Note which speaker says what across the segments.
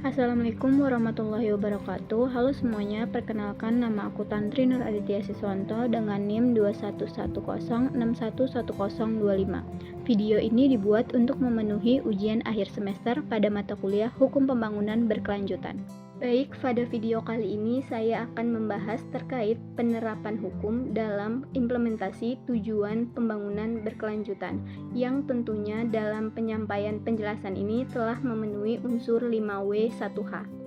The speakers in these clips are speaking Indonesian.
Speaker 1: Assalamualaikum warahmatullahi wabarakatuh. Halo semuanya, perkenalkan nama aku Tantri Nur Aditya Siswanto dengan NIM 2110611025. Video ini dibuat untuk memenuhi ujian akhir semester pada mata kuliah Hukum Pembangunan Berkelanjutan. Baik, pada video kali ini saya akan membahas terkait penerapan hukum dalam implementasi tujuan pembangunan berkelanjutan, yang tentunya dalam penyampaian penjelasan ini telah memenuhi unsur 5W1H.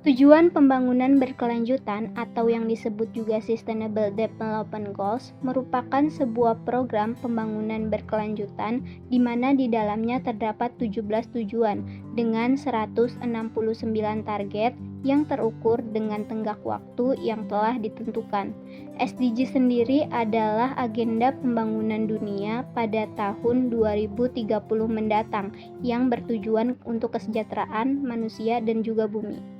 Speaker 1: Tujuan pembangunan berkelanjutan atau yang disebut juga Sustainable Development Goals merupakan sebuah program pembangunan berkelanjutan di mana di dalamnya terdapat 17 tujuan dengan 169 target yang terukur dengan tenggat waktu yang telah ditentukan. SDG sendiri adalah agenda pembangunan dunia pada tahun 2030 mendatang yang bertujuan untuk kesejahteraan manusia dan juga bumi.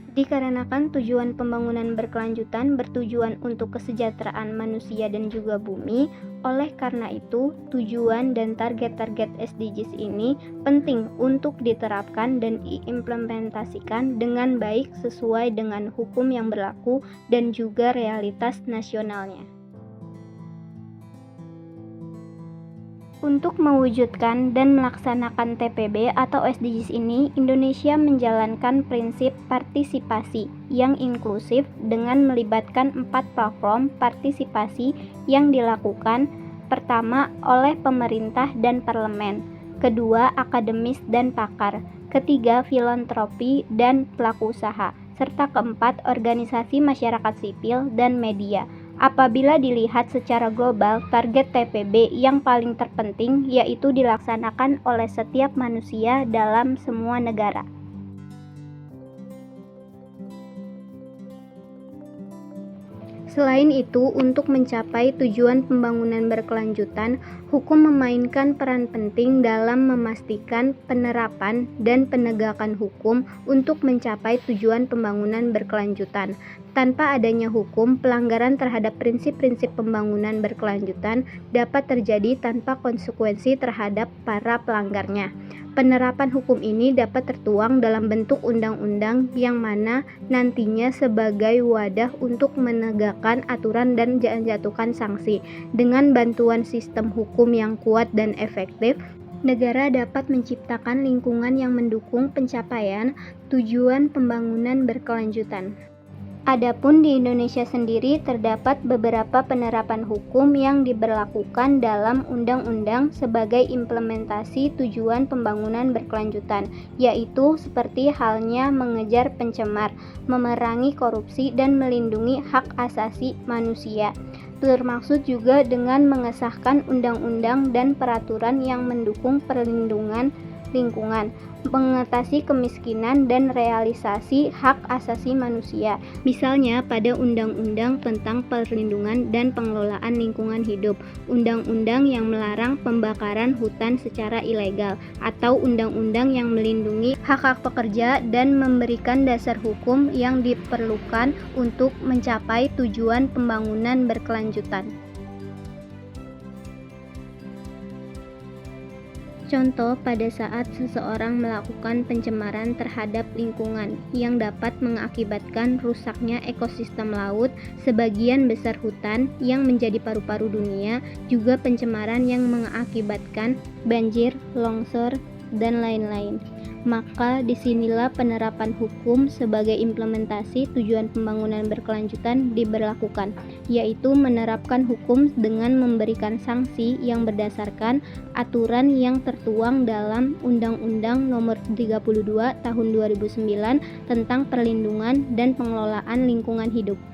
Speaker 1: Dikarenakan tujuan pembangunan berkelanjutan bertujuan untuk kesejahteraan manusia dan juga bumi, oleh karena itu tujuan dan target-target SDGs ini penting untuk diterapkan dan diimplementasikan dengan baik sesuai dengan hukum yang berlaku dan juga realitas nasionalnya. Untuk mewujudkan dan melaksanakan TPB atau SDGs ini, Indonesia menjalankan prinsip partisipasi yang inklusif dengan melibatkan 4 platform partisipasi yang dilakukan. Pertama, oleh pemerintah dan parlemen. Kedua, akademis dan pakar. Ketiga, filantropi dan pelaku usaha. Serta keempat, organisasi masyarakat sipil dan media. Apabila dilihat secara global, target TPB yang paling terpenting yaitu dilaksanakan oleh setiap manusia dalam semua negara. Selain itu, untuk mencapai tujuan pembangunan berkelanjutan, hukum memainkan peran penting dalam memastikan penerapan dan penegakan hukum untuk mencapai tujuan pembangunan berkelanjutan. Tanpa adanya hukum, pelanggaran terhadap prinsip-prinsip pembangunan berkelanjutan dapat terjadi tanpa konsekuensi terhadap para pelanggarnya. Penerapan hukum ini dapat tertuang dalam bentuk undang-undang yang mana nantinya sebagai wadah untuk menegakkan aturan dan menjatuhkan sanksi. Dengan bantuan sistem hukum yang kuat dan efektif, negara dapat menciptakan lingkungan yang mendukung pencapaian tujuan pembangunan berkelanjutan. Adapun di Indonesia sendiri terdapat beberapa penerapan hukum yang diberlakukan dalam undang-undang sebagai implementasi tujuan pembangunan berkelanjutan, yaitu seperti halnya mengejar pencemar, memerangi korupsi dan melindungi hak asasi manusia. Termaksud juga dengan mengesahkan undang-undang dan peraturan yang mendukung perlindungan lingkungan, mengatasi kemiskinan dan realisasi hak asasi manusia. Misalnya pada Undang-Undang tentang Perlindungan dan Pengelolaan Lingkungan Hidup, Undang-Undang yang melarang pembakaran hutan secara ilegal, atau Undang-Undang yang melindungi hak-hak pekerja dan memberikan dasar hukum yang diperlukan untuk mencapai tujuan pembangunan berkelanjutan. Contoh, pada saat seseorang melakukan pencemaran terhadap lingkungan yang dapat mengakibatkan rusaknya ekosistem laut, sebagian besar hutan yang menjadi paru-paru dunia, juga pencemaran yang mengakibatkan banjir, longsor, dan lain-lain. Maka disinilah penerapan hukum sebagai implementasi tujuan pembangunan berkelanjutan diberlakukan, yaitu menerapkan hukum dengan memberikan sanksi yang berdasarkan aturan yang tertuang dalam Undang-Undang Nomor 32 Tahun 2009 tentang Perlindungan dan Pengelolaan Lingkungan Hidup.